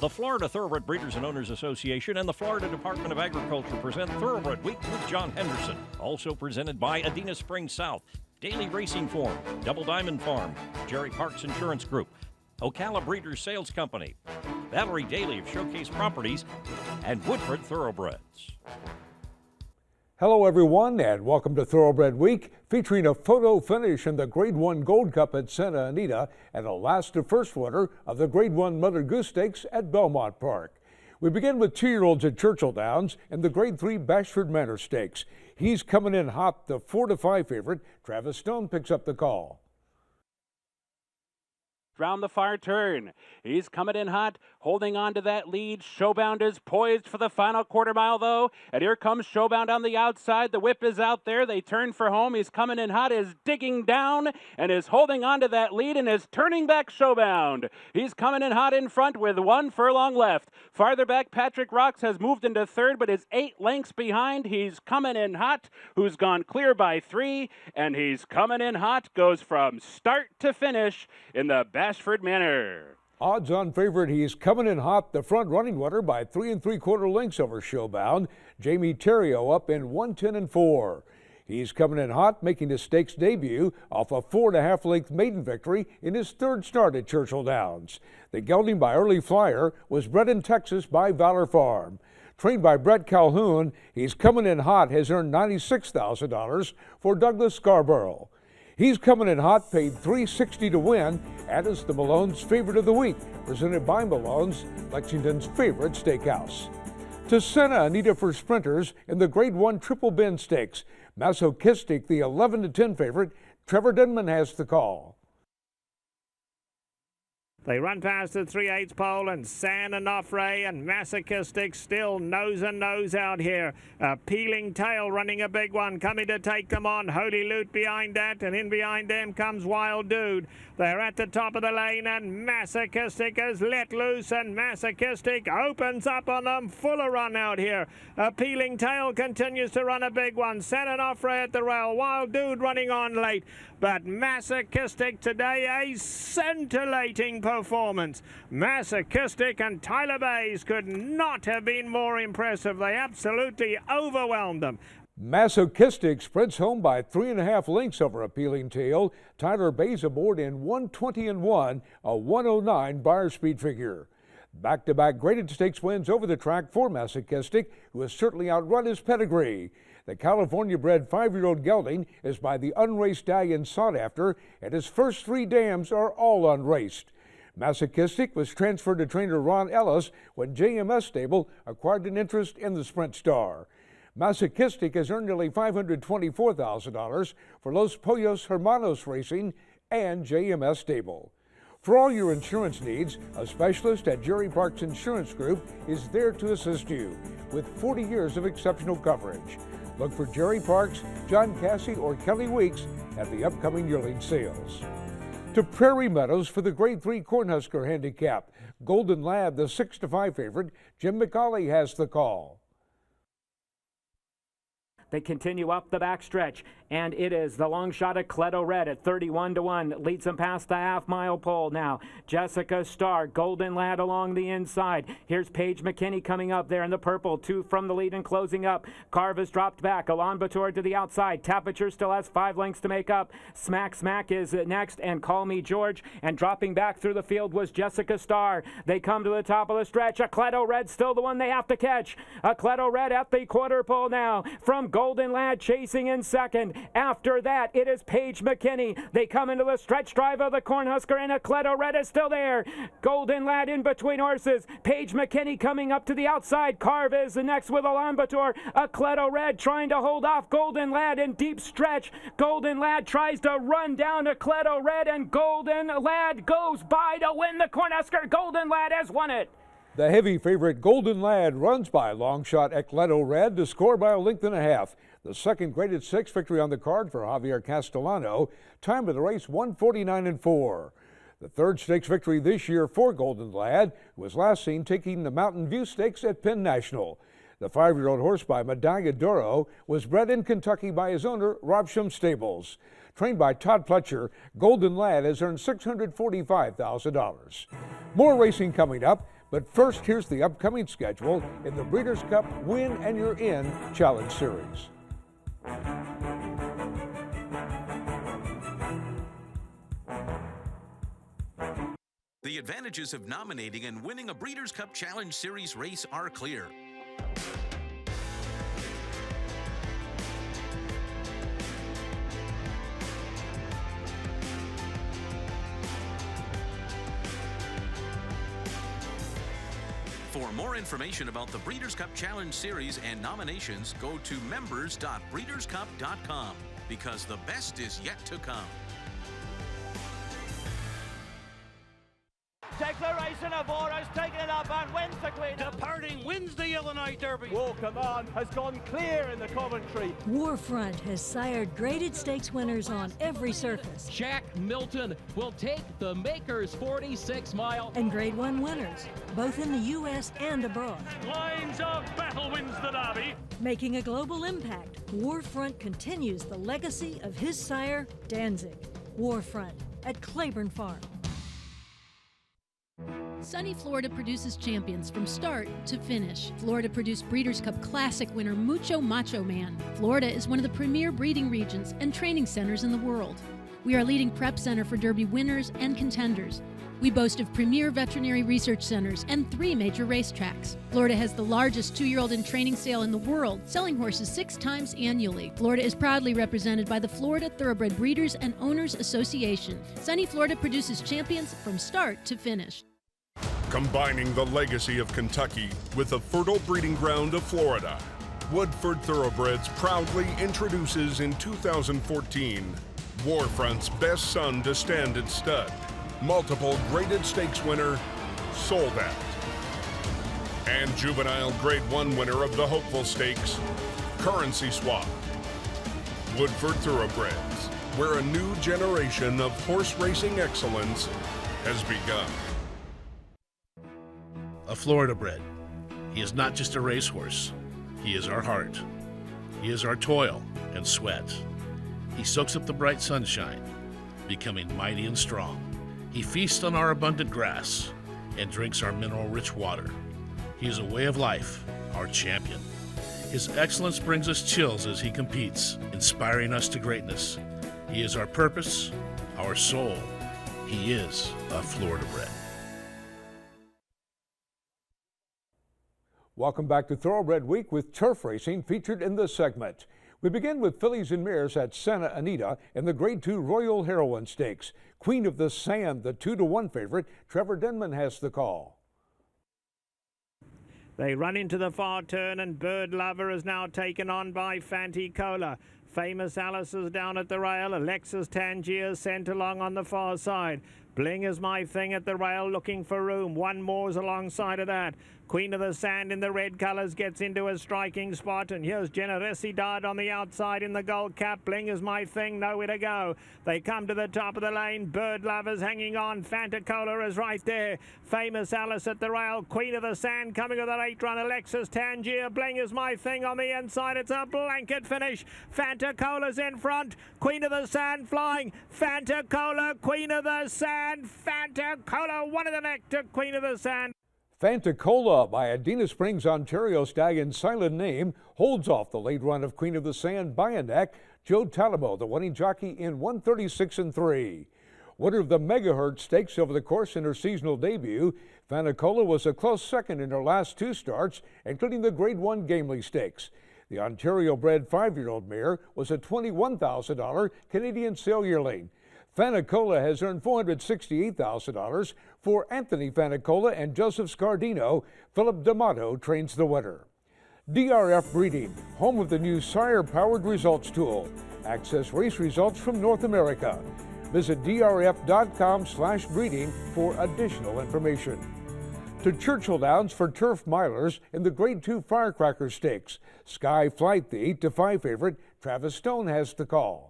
The Florida Thoroughbred Breeders and Owners Association and the Florida Department of Agriculture present Thoroughbred Week with John Henderson. Also presented by Adena Springs South, Daily Racing Form, Double Diamond Farm, Jerry Parks Insurance Group, Ocala Breeders Sales Company, Valerie Daly of Showcase Properties, and Woodford Thoroughbreds. Hello everyone and welcome to Thoroughbred Week, featuring a photo finish in the Grade 1 Gold Cup at Santa Anita and a last to first winner of the Grade 1 Mother Goose Stakes at Belmont Park. We begin with 2-year-olds at Churchill Downs and the Grade 3 Bashford Manor Stakes. He's coming in hot, the 4-5 favorite. Travis Stone picks up the call. Round the far turn. He's coming in hot, holding on to that lead. Showbound is poised for the final quarter mile, though. And here comes Showbound on the outside. The whip is out there. They turn for home. He's coming in hot, is digging down, and is holding on to that lead and is turning back Showbound. He's coming in hot in front with 1 furlong left. Farther back, Patrick Rocks has moved into third, but is 8 lengths behind. He's coming in hot, who's gone clear by 3, and he's coming in hot, goes from start to finish in the Bashford Manor. Odds-on favorite, he's coming in hot, the front running winner by 3 3/4 lengths over Showbound. Jamie Theriault up in 110-4. He's coming in hot, making his stakes debut off a 4.5 length maiden victory in his third start at Churchill Downs. The gelding by Early Flyer was bred in Texas by Valor Farm. Trained by Brett Calhoun, he's coming in hot, has earned $96,000 for Douglas Scarborough. He's coming in hot, paid $360 to win, and is the Malone's favorite of the week, presented by Malone's, Lexington's favorite steakhouse. To Santa Anita for sprinters in the Grade 1 Triple Bend Stakes. Masochistic, the 11-10 favorite. Trevor Denman has the call. They run past the 3/8 pole, and San Onofre and Masochistic still nose and nose out here. Peeling Tail running a big one, coming to take them on. Holy Loot behind that, and in behind them comes Wild Dude. They're at the top of the lane, and Masochistic is let loose, and Masochistic opens up on them. Fuller run out here. Peeling Tail continues to run a big one. San Onofre at the rail. Wild Dude running on late. But Masochistic today, a scintillating performance. Masochistic and Tyler Bays could not have been more impressive. They absolutely overwhelmed them. Masochistic sprints home by 3.5 lengths over Appealing Tail. Tyler Bays aboard in 120-1, a 109 Beyer speed figure. Back-to-back graded stakes wins over the track for Masochistic, who has certainly outrun his pedigree. The California-bred 5-year-old gelding is by the unraced stallion Sought After, and his first 3 dams are all unraced. Masochistic was transferred to trainer Ron Ellis when JMS Stable acquired an interest in the Sprint Star. Masochistic has earned nearly $524,000 for Los Pollos Hermanos Racing and JMS Stable. For all your insurance needs, a specialist at Jerry Parks Insurance Group is there to assist you with 40 years of exceptional coverage. Look for Jerry Parks, John Cassie, or Kelly Weeks at the upcoming yearling sales. To Prairie Meadows for the Grade 3 Cornhusker Handicap. Golden Lad, the 6-5 favorite. Jim McCauley has the call. They continue up the backstretch, and it is the long shot at Thoroughbred at 31-1. Leads them past the half-mile pole now. Jessica Starr, Golden Lad along the inside. Here's Paige McKinney coming up there in the purple. 2 from the lead and closing up. Carve has dropped back. Alain Bator to the outside. Tapature still has 5 lengths to make up. Smack is next, and Call Me George. And dropping back through the field was Jessica Starr. They come to the top of the stretch. A Thoroughbred still the one they have to catch. A Thoroughbred at the quarter pole now from Golden Lad chasing in second. After that, it is Paige McKinney. They come into the stretch drive of the Cornhusker, and a Thoroughbred is still there. Golden Lad in between horses. Paige McKinney coming up to the outside. Carve is the next with Alain Bator. A Thoroughbred trying to hold off Golden Lad in deep stretch. Golden Lad tries to run down to Thoroughbred, and Golden Lad goes by to win the Cornhusker. Golden Lad has won it. The heavy favorite Golden Lad runs by long shot Thoroughbred to score by 1.5 lengths. The second graded 6 victory on the card for Javier Castellano. Time of the race 1:49-4. The third stakes victory this year for Golden Lad, who was last seen taking the Mountain View Stakes at Penn National. The 5-year-old horse by Medalla d'Oro was bred in Kentucky by his owner, Robsham Stables. Trained by Todd Pletcher, Golden Lad has earned $645,000. More racing coming up. But first, here's the upcoming schedule in the Breeders' Cup Win and You're In Challenge Series. The advantages of nominating and winning a Breeders' Cup Challenge Series race are clear. For more information about the Breeders' Cup Challenge Series and nominations, go to members.breederscup.com, because the best is yet to come. Declaration of War has taken it up and wins the Queen. Departing wins the Illinois Derby. War Command has gone clear in the Coventry. Warfront has sired graded stakes winners on every surface. Jack Milton will take the Makers 46 mile. And Grade 1 winners, both in the U.S. and abroad. Lines of Battle wins the Derby. Making a global impact, Warfront continues the legacy of his sire, Danzig. Warfront at Claiborne Farm. Sunny Florida produces champions from start to finish. Florida produced Breeders' Cup Classic winner Mucho Macho Man. Florida is one of the premier breeding regions and training centers in the world. We are a leading prep center for Derby winners and contenders. We boast of premier veterinary research centers and 3 major racetracks. Florida has the largest 2-year-old in training sale in the world, selling horses 6 times annually. Florida is proudly represented by the Florida Thoroughbred Breeders and Owners Association. Sunny Florida produces champions from start to finish. Combining the legacy of Kentucky with the fertile breeding ground of Florida, Woodford Thoroughbreds proudly introduces in 2014 Warfront's best son to stand at stud, multiple graded stakes winner, Sold Out, and juvenile Grade 1 winner of the Hopeful Stakes, Currency Swap. Woodford Thoroughbreds, where a new generation of horse racing excellence has begun. A Florida bred. He is not just a racehorse. He is our heart. He is our toil and sweat. He soaks up the bright sunshine, becoming mighty and strong. He feasts on our abundant grass and drinks our mineral-rich water. He is a way of life, our champion. His excellence brings us chills as he competes, inspiring us to greatness. He is our purpose, our soul. He is a Florida bred. Welcome back to Thoroughbred Week with turf racing featured in this segment. We begin with fillies and mares at Santa Anita in the Grade 2 Royal Heroine Stakes. Queen of the Sand, the 2-to-1 favorite, Trevor Denman has the call. They run into the far turn and Bird Lover is now taken on by Fanticola. Famous Alice is down at the rail. Alexis Tangier sent along on the far side. Bling is my thing at the rail looking for room. One more's alongside of that. Queen of the Sand in the red colours gets into a striking spot, and here's Generosidad on the outside in the gold cap. Bling is my thing, nowhere to go. They come to the top of the lane. Bird Lovers hanging on. Fanticola is right there. Famous Alice at the rail. Queen of the Sand coming with an 8-run. Alexis Tangier. Bling is my thing on the inside. It's a blanket finish. Fantacola's in front. Queen of the Sand flying. Fanticola, Queen of the Sand. Fanticola, one in the neck to Queen of the Sand. Fanticola by Adena Springs, Ontario stallion Silent Name holds off the late run of Queen of the Sand by a neck. Joe Talamo, the winning jockey, in 136-3. Winner of the Megahertz Stakes over the course in her seasonal debut, Fanticola was a close second in her last 2 starts, including the Grade 1 Gamely Stakes. The Ontario-bred 5-year-old mare was a $21,000 Canadian sale yearling. Fanticola has earned $468,000 for Anthony Fanticola and Joseph Scardino. Philip D'Amato trains the winner. DRF Breeding, home of the new sire-powered results tool. Access race results from North America. Visit drf.com/breeding for additional information. To Churchill Downs for turf milers in the Grade 2 Firecracker Stakes. Sky Flight, the 8-to-5 favorite. Travis Stone has the call.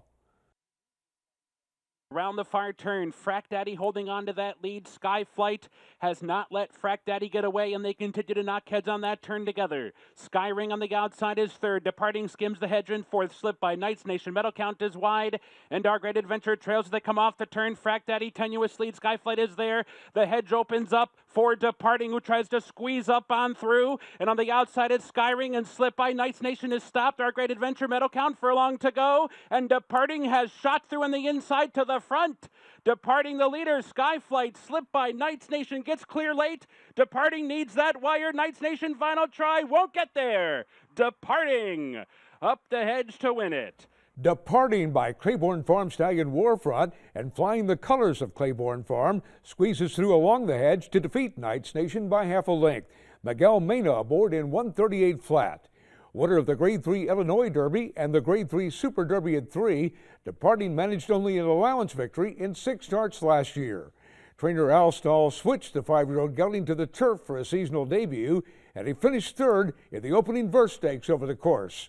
Around the far turn, Frack Daddy holding on to that lead. Skyflight has not let Frack Daddy get away, and they continue to knock heads on that turn together. Sky Ring on the outside is third. Departing skims the hedge in fourth. Slip by Knights Nation. Medal count is wide. And our Great Adventure trails as they come off the turn. Frack Daddy tenuous lead. Skyflight is there. The hedge opens up. for Departing, who tries to squeeze up on through. And on the outside, it's Skyring and Slip by Knights Nation is stopped. Our Great Adventure medal count furlong to go. And Departing has shot through on the inside to the front. Departing the leader, Skyflight, Slip by Knights Nation gets clear late. Departing needs that wire. Knights Nation final try, won't get there. Departing up the hedge to win it. Departing by Claiborne Farm Stallion Warfront and flying the colors of Claiborne Farm squeezes through along the hedge to defeat Knights Nation by half a length. Miguel Mena aboard in 138 flat. Winner of the Grade 3 Illinois Derby and the Grade 3 Super Derby at 3, Departing managed only an allowance victory in 6 starts last year. Trainer Al Stahl switched the 5-year-old gelding to the turf for a seasonal debut, and he finished third in the opening verse stakes over the course.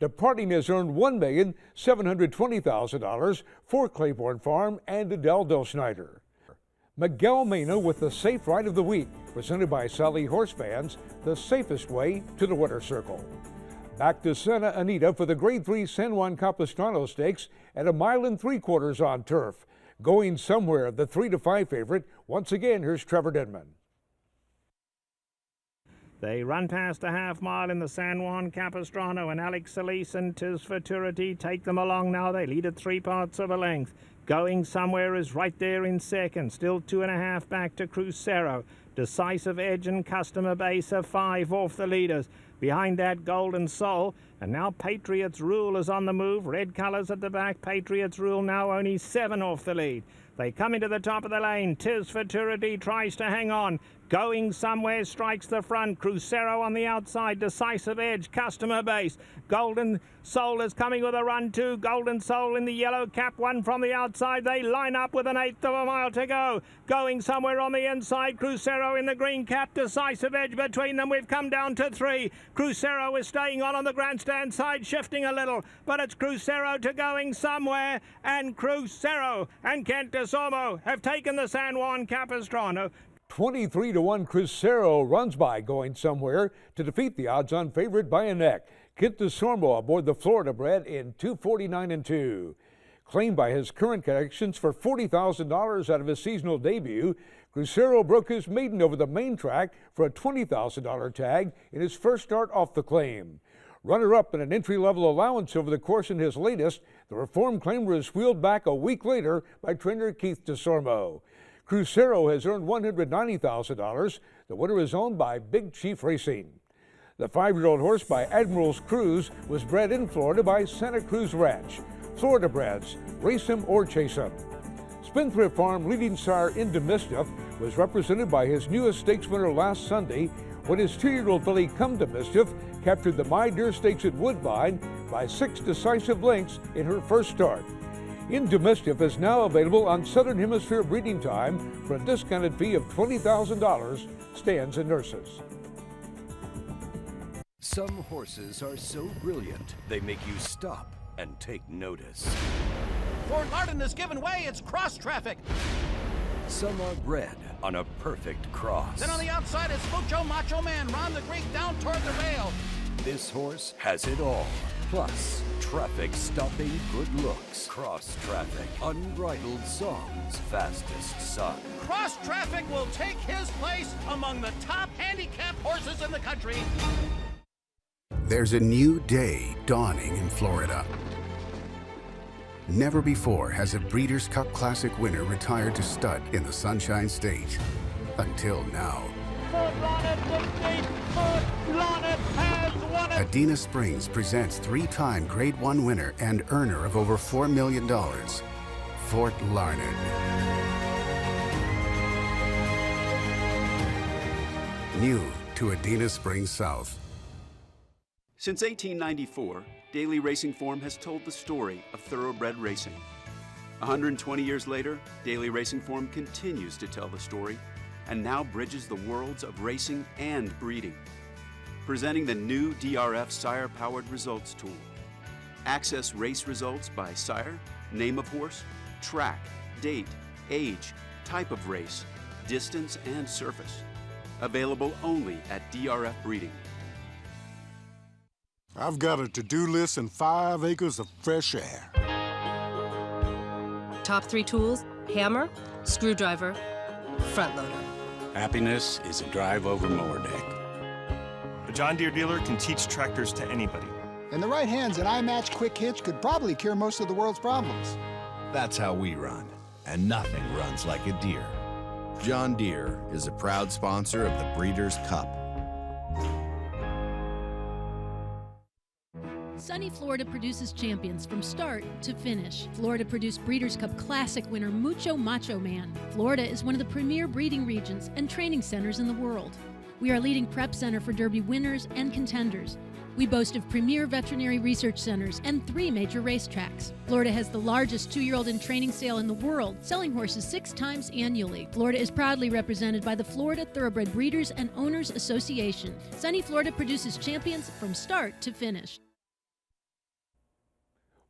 Departing has earned $1,720,000 for Claiborne Farm and Adele Schneider. Miguel Mena with the Safe Ride of the Week, presented by Sally Horse Fans, the safest way to the winner's circle. Back to Santa Anita for the Grade 3 San Juan Capistrano Stakes at 1 3/4 miles on turf. Going somewhere, the 3 to 5 favorite. Once again, here's Trevor Denman. They run past a half mile in the San Juan Capistrano, and Alex Solis and Tis Futurity take them along now. They lead at 3 parts of a length. Going Somewhere is right there in second, still 2.5 back to Crucero. Decisive Edge and Customer Base are 5 off the leaders. Behind that, Golden Soul, and now Patriots Rule is on the move. Red colours at the back. Patriots Rule now only 7 off the lead. They come into the top of the lane. Tis Futurity tries to hang on. Going Somewhere strikes the front. Crucero on the outside. Decisive Edge. Customer Base. Golden Soul is coming with a run too. Golden Soul in the yellow cap. One from the outside. They line up with 1/8 of a mile to go. Going Somewhere on the inside. Crucero in the green cap. Decisive Edge between them. We've come down to 3. Crucero is staying on the grandstand side, shifting a little. But it's Crucero to Going Somewhere. And Crucero and Kent DeSormo have taken the San Juan Capistrano. 23 to 1 Crucero runs by Going Somewhere to defeat the odds-on favorite by a neck. Kent DeSormo aboard the Thoroughbred in 249 2. Claimed by his current connections for $40,000 out of his seasonal debut, Crucero broke his maiden over the main track for a $20,000 tag in his first start off the claim. Runner-up in an entry-level allowance over the course in his latest, the Reformed claimer is wheeled back a week later by trainer Keith DeSormo. Crucero has earned $190,000. The winner is owned by Big Chief Racing. The 5-year-old horse by Admiral's Cruise was bred in Florida by Santa Cruz Ranch. Florida breds, race him or chase him. Spendthrift Farm leading sire Into Mischief was represented by his newest stakes winner last Sunday when his 2-year-old filly Come to Mischief captured the My Deer Stakes at Woodbine by 6 decisive lengths in her first start. Into Mischief is now available on Southern Hemisphere breeding time for a discounted fee of $20,000, stands and nurses. Some horses are so brilliant, they make you stop and take notice. Fort Larden is giving way, it's cross traffic. Some are bred on a perfect cross. Then on the outside, it's Mucho Macho Man, Ron the Greek down toward the rail. This horse has it all. Plus, traffic stopping good looks, cross traffic, unbridled songs, fastest son. Cross traffic will take his place among the top handicapped horses in the country. There's a new day dawning in Florida. Never before has a Breeders' Cup Classic winner retired to stud in the Sunshine State. Until now. Adena Springs presents 3-time Grade 1 winner and earner of over $4 million, Fort Larned. New to Adena Springs South. Since 1894, Daily Racing Form has told the story of thoroughbred racing. 120 years later, Daily Racing Form continues to tell the story and now bridges the worlds of racing and breeding. Presenting the new DRF Sire-powered results tool. Access race results by sire, name of horse, track, date, age, type of race, distance, and surface. Available only at DRF Breeding. I've got a to-do list and 5 acres of fresh air. Top 3 tools: hammer, screwdriver, front loader. Happiness is a drive over mower deck. A John Deere dealer can teach tractors to anybody. In the right hands, an iMatch Quick Hitch could probably cure most of the world's problems. That's how we run, and nothing runs like a Deere. John Deere is a proud sponsor of the Breeders' Cup. Sunny Florida produces champions from start to finish. Florida produced Breeders' Cup Classic winner Mucho Macho Man. Florida is one of the premier breeding regions and training centers in the world. We are a leading prep center for Derby winners and contenders. We boast of premier veterinary research centers and 3 major racetracks. Florida has the largest 2-year-old in training sale in the world, selling horses 6 times annually. Florida is proudly represented by the Florida Thoroughbred Breeders and Owners Association. Sunny Florida produces champions from start to finish.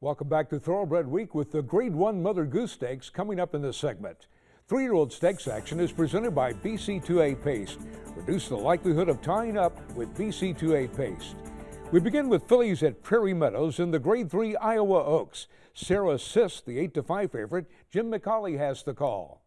Welcome back to Thoroughbred Week with the Grade 1 Mother Goose Stakes coming up in this segment. 3-year-old stakes action is presented by BC2A Paste. Reduce the likelihood of tying up with BC2A Paste. We begin with fillies at Prairie Meadows in the Grade 3 Iowa Oaks. Sarah Sis, the 8-5 favorite. Jim McCauley has the call.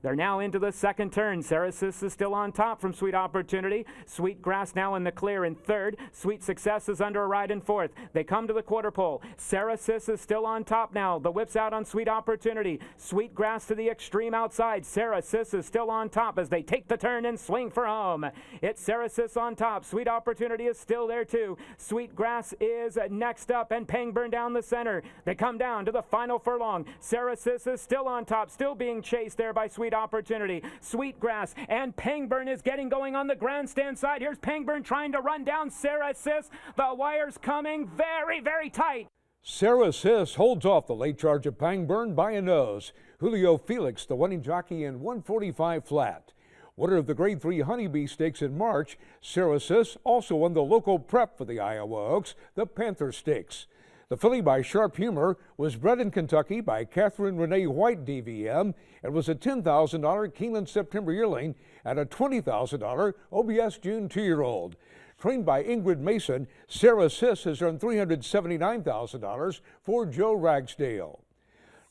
They're now into the second turn. Saracis is still on top from Sweet Opportunity. Sweet Grass now in the clear in third. Sweet Success is under a ride in fourth. They come to the quarter pole. Saracis is still on top now. The whip's out on Sweet Opportunity. Sweet Grass to the extreme outside. Saracis is still on top as they take the turn and swing for home. It's Saracis on top. Sweet Opportunity is still there too. Sweet Grass is next up and Pangburn down the center. They come down to the final furlong. Saracis is still on top, still being chased there by Sweet Opportunity. Sweetgrass and Pangburn is getting going on the grandstand side. Here's Pangburn trying to run down Sarah Sis. The wire's coming very, very tight. Sarah Sis holds off the late charge of Pangburn by a nose. Julio Felix, the winning jockey, in 145 flat. Winner of the Grade 3 Honeybee Stakes in March, Sarah Sis also won the local prep for the Iowa Oaks, the Panther Stakes. The filly by Sharp Humor was bred in Kentucky by Catherine Renee White DVM and was a $10,000 Keeneland September yearling and a $20,000 OBS June 2-year-old. Trained by Ingrid Mason, Sarah Sis has earned $379,000 for Joe Ragsdale.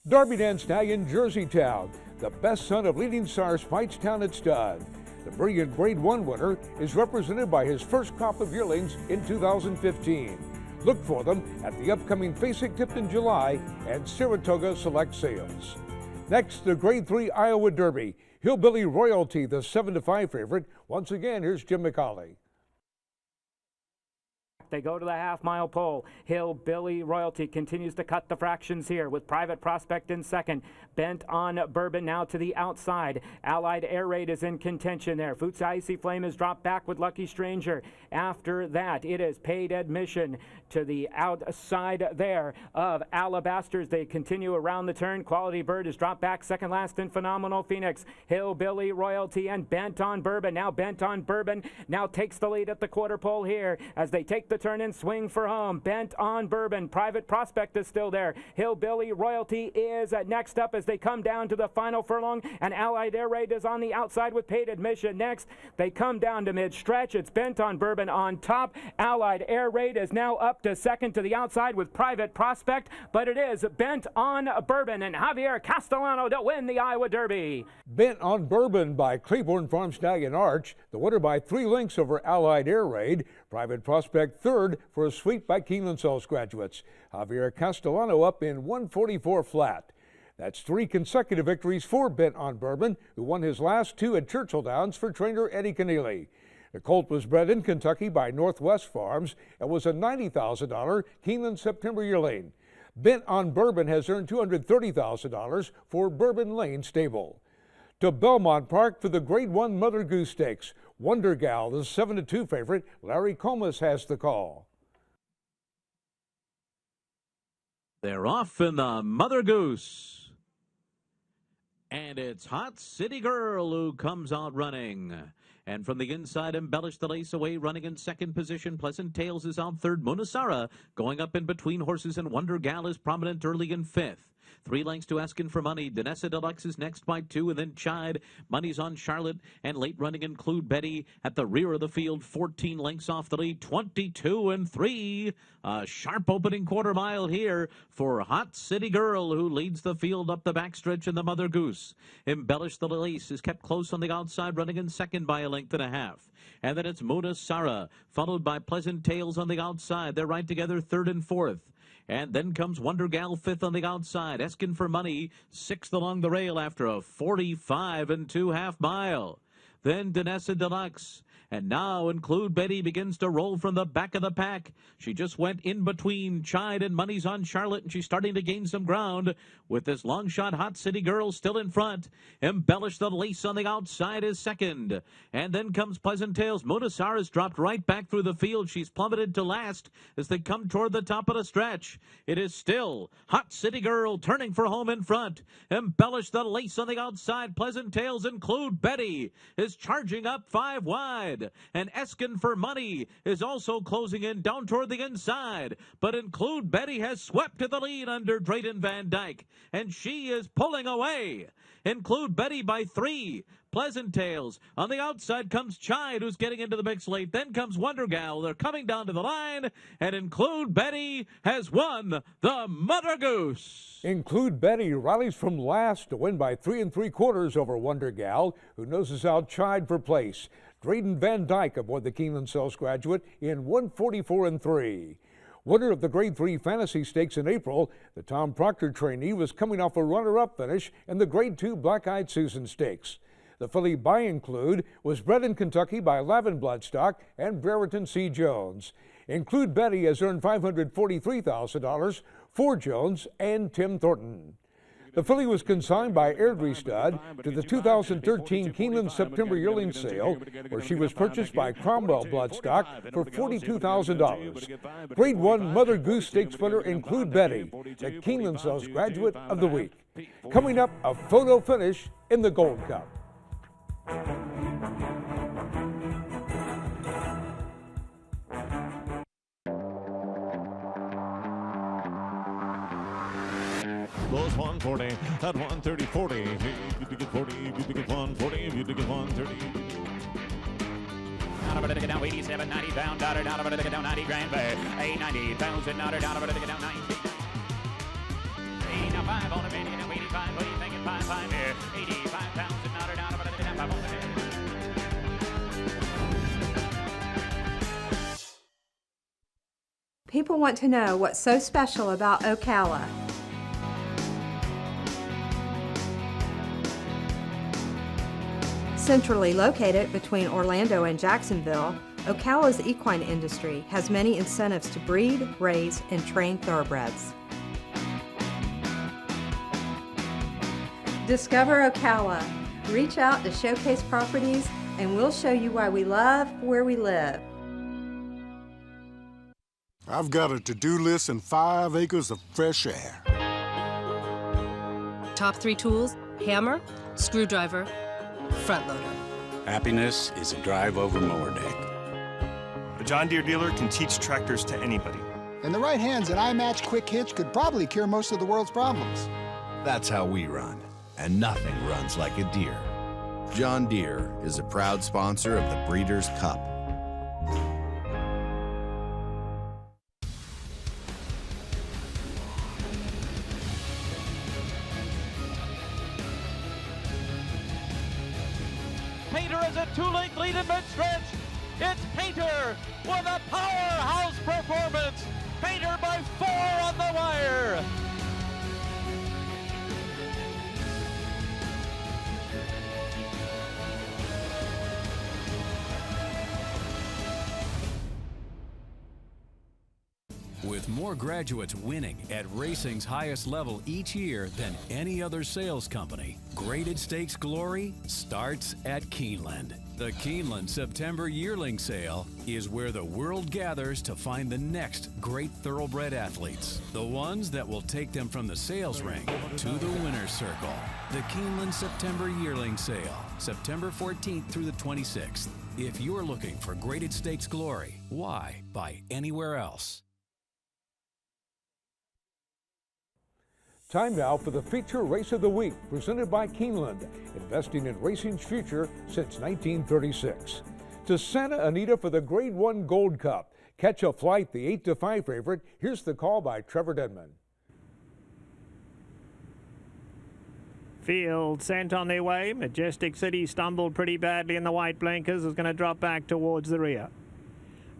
Derby Dance Stallion Jerseytown, the best son of leading stars Fightstown at stud. The brilliant Grade 1 winner is represented by his first crop of yearlings in 2015. Look for them at the upcoming Fasig Tipped in July and Saratoga Select Sales. Next, the Grade 3 Iowa Derby. Hillbilly Royalty, the 7-5 favorite. Once again, here's Jim McCauley. They go to the half-mile pole. Hillbilly Royalty continues to cut the fractions here with Private Prospect in second. Bent on Bourbon now to the outside. Allied Air Raid is in contention there. Foot's Icy Flame is dropped back with Lucky Stranger. After that, it is Paid Admission to the outside there of Alabasters. They continue around the turn. Quality Bird is dropped back second last in Phenomenal Phoenix. Hillbilly Royalty and Bent on Bourbon. Now Bent on Bourbon now takes the lead at the quarter pole here as they take the turn and swing for home. Bent on Bourbon. Private Prospect is still there. Hillbilly Royalty is next up as they come down to the final furlong, and Allied Air Raid is on the outside with Paid Admission next. They come down to mid-stretch. It's Bent on Bourbon on top. Allied Air Raid is now up to second to the outside with Private Prospect, but it is Bent on Bourbon and Javier Castellano to win the Iowa Derby. Bent on Bourbon by Claiborne Farm Stallion Arch, the winner by 3 lengths over Allied Air Raid. Private Prospect third for a sweep by Keeneland Sells graduates. Javier Castellano up in 144 flat. That's 3 consecutive victories for Bent on Bourbon, who won his last 2 at Churchill Downs for trainer Eddie Keneally. The colt was bred in Kentucky by Northwest Farms and was a $90,000 Keeneland September yearling. Bent on Bourbon has earned $230,000 for Bourbon Lane Stable. To Belmont Park for the Grade 1 Mother Goose Stakes. Wonder Gal, the 7-2 favorite. Larry Comas has the call. They're off in the Mother Goose. And it's Hot City Girl who comes out running. And from the inside, Embellish the Lace away, running in second position. Pleasant Tales is out third. Munasara going up in between horses, and Wonder Gal is prominent early in fifth. 3 lengths to Askin for Money. Danessa Deluxe is next by 2, and then Chide. Money's on Charlotte, and late running Include Betty at the rear of the field, 14 lengths off the lead, 22-3. A sharp opening quarter mile here for Hot City Girl, who leads the field up the backstretch in the Mother Goose. Embellish the Lace is kept close on the outside, running in second by a length and a half. And then it's Mona Sara, followed by Pleasant Tales on the outside. They're right together, third and fourth. And then comes Wonder Gal, fifth on the outside. Eskin for Money, sixth along the rail after a 45 2/2 mile. Then Danessa Deluxe. And now Include Betty begins to roll from the back of the pack. She just went in between Chide and Money's on Charlotte, and she's starting to gain some ground with this long shot Hot City Girl still in front. Embellish the Lace on the outside is second. And then comes Pleasant Tales. Monasara's dropped right back through the field. She's plummeted to last as they come toward the top of the stretch. It is still Hot City Girl turning for home in front. Embellish the Lace on the outside. Pleasant Tales. Include Betty is charging up 5 wide. And Eskin for Money is also closing in down toward the inside. But Include Betty has swept to the lead under Drayton Van Dyke, and she is pulling away. Include Betty by 3. Pleasant Tales. On the outside comes Chide, who's getting into the mix late. Then comes Wonder Gal. They're coming down to the line, and Include Betty has won the Mother Goose. Include Betty rallies from last to win by 3 3/4 over Wonder Gal, who noses out Chide for place. Drayton Van Dyke aboard the Keeneland Sales Graduate in 1:44 3. Winner of the Grade 3 Fantasy Stakes in April, the Tom Proctor trainee was coming off a runner-up finish in the Grade 2 Black-Eyed Susan Stakes. The filly by Include was bred in Kentucky by Lavin Bloodstock and Brereton C. Jones. Include Betty has earned $543,000 for Jones and Tim Thornton. The filly was consigned by Airdrie Stud to the 2013 Keeneland September yearling sale, where she was purchased by Cromwell Bloodstock for $42,000. Grade 1 Mother Goose Stakes winner Include Betty, the Keeneland Sales Graduate of the Week. Coming up, a photo finish in the Gold Cup. Goes 140 at 130.40. You to get 40, you to get 140, you to get 130. Down over to get down 87, 90 pound, down over to get down 90 grand bay. 890 pounds and down over to get down 90. 85 on a minute, 85, what do you think? 5 here. 85 pounds and down over to get down 5 on the minute. People want to know what's so special about Ocala. Centrally located between Orlando and Jacksonville, Ocala's equine industry has many incentives to breed, raise, and train thoroughbreds. Discover Ocala. Reach out to Showcase Properties, and we'll show you why we love where we live. I've got a to-do list and 5 acres of fresh air. Top 3 tools: hammer, screwdriver, front loader. Happiness is a drive-over mower deck. A John Deere dealer can teach tractors to anybody. In the right hands, an I-Match quick hitch could probably cure most of the world's problems. That's how we run, and nothing runs like a Deere. John Deere is a proud sponsor of the Breeders' Cup. Painter is a 2-length lead in mid-stretch. It's Painter with a powerhouse performance. Painter by 4 on the wire. With more graduates winning at racing's highest level each year than any other sales company, Graded Stakes glory starts at Keeneland. The Keeneland September Yearling Sale is where the world gathers to find the next great thoroughbred athletes, the ones that will take them from the sales ring to the winner's circle. The Keeneland September Yearling Sale, September 14th through the 26th. If you're looking for Graded Stakes glory, why buy anywhere else? Time now for the feature race of the week, presented by Keeneland, investing in racing's future since 1936. To Santa Anita for the Grade 1 Gold Cup. Catch a Flight, the 8-5 favorite. Here's the call by Trevor Denman. Field sent on their way. Majestic City stumbled pretty badly in the white blinkers, is going to drop back towards the rear.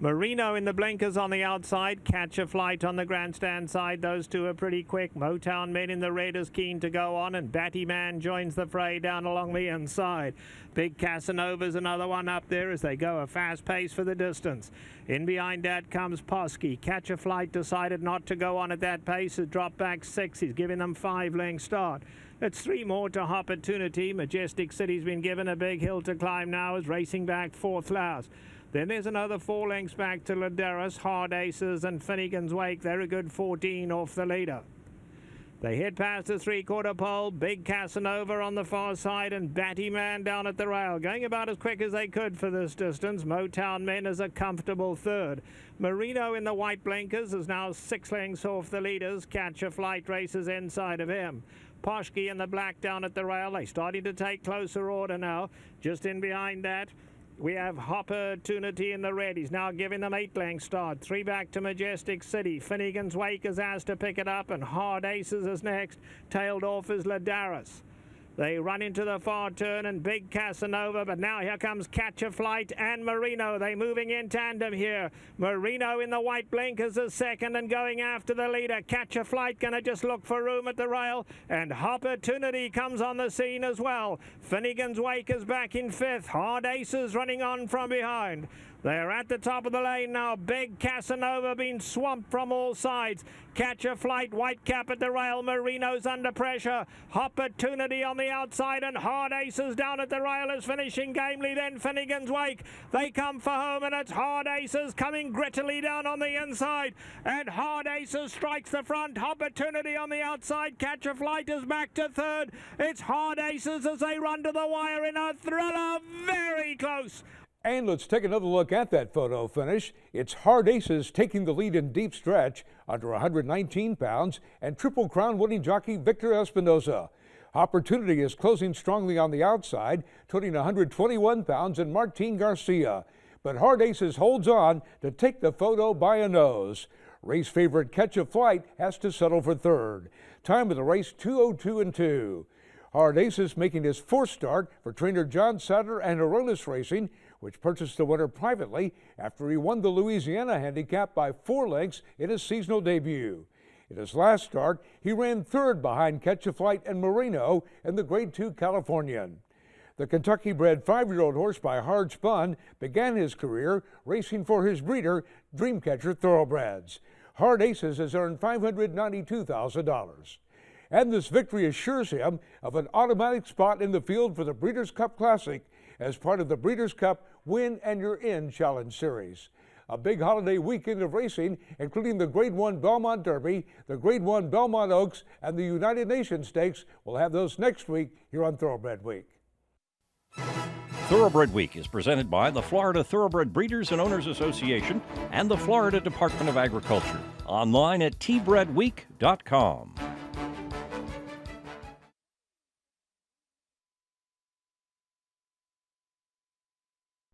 Marino in the blinkers on the outside. Catch a Flight on the grandstand side. Those two are pretty quick. Motown Men in the red is keen to go on, and Batty Man joins the fray down along the inside. Big Casanova's another one up there as they go a fast pace for the distance. In behind that comes Posky. Catch a Flight decided not to go on at that pace. Has dropped back 6. He's giving them 5-length start. It's 3 more to Opportunity. Majestic City's been given a big hill to climb now, is racing back 4th last. Then there's another 4 lengths back to Ladurus, Hard Aces and Finnegan's Wake. They're a good 14 off the leader. They head past the 3/4 pole. Big Casanova on the far side and Batty Man down at the rail. Going about as quick as they could for this distance. Motown Men is a comfortable 3rd. Marino in the white blinkers is now 6 lengths off the leaders. Catch a Flight races inside of him. Poshki in the black down at the rail. They're starting to take closer order now. Just in behind that, we have Opportunity in the red. He's now giving them 8-length start. 3 back to Majestic City. Finnegan's Wake is asked to pick it up, and Hard Aces is next. Tailed off is Ladurus. They run into the far turn and Big Casanova, but now here comes Catch a Flight and Marino. They're moving in tandem here. Marino in the white blinkers is second and going after the leader. Catch a Flight going to just look for room at the rail, and Opportunity comes on the scene as well. Finnegan's Wake is back in 5th. Hard Aces running on from behind. They're at the top of the lane now. Big Casanova being swamped from all sides. Catch a Flight, white cap at the rail. Marino's under pressure. Opportunity on the outside and Hard Aces down at the rail is finishing gamely. Then Finnegan's Wake. They come for home and it's Hard Aces coming grittily down on the inside. And Hard Aces strikes the front. Opportunity on the outside. Catch a Flight is back to 3rd. It's Hard Aces as they run to the wire in a thriller. Very close. And let's take another look at that photo finish. It's Hard Aces taking the lead in deep stretch, under 119 pounds, and Triple Crown winning jockey Victor Espinosa. Opportunity is closing strongly on the outside, toting 121 pounds, and Martin Garcia. But Hard Aces holds on to take the photo by a nose. Race favorite Catch a Flight has to settle for 3rd. Time of the race 2:02.2. Hard Aces making his 4th start for trainer John Satter and Aronis Racing, which purchased the winner privately after he won the Louisiana Handicap by 4 lengths in his seasonal debut. In his last start, he ran 3rd behind Catch a Flight and Marino in the Grade 2 Californian. The Kentucky-bred 5-year-old horse by Hard Spun began his career racing for his breeder, Dreamcatcher Thoroughbreds. Hard Aces has earned $592,000. And this victory assures him of an automatic spot in the field for the Breeders' Cup Classic as part of the Breeders' Cup Win and You're In Challenge Series. A big holiday weekend of racing, including the Grade 1 Belmont Derby, the Grade 1 Belmont Oaks, and the United Nations Stakes. We'll have those next week here on Thoroughbred Week. Thoroughbred Week is presented by the Florida Thoroughbred Breeders and Owners Association and the Florida Department of Agriculture. Online at tbredweek.com.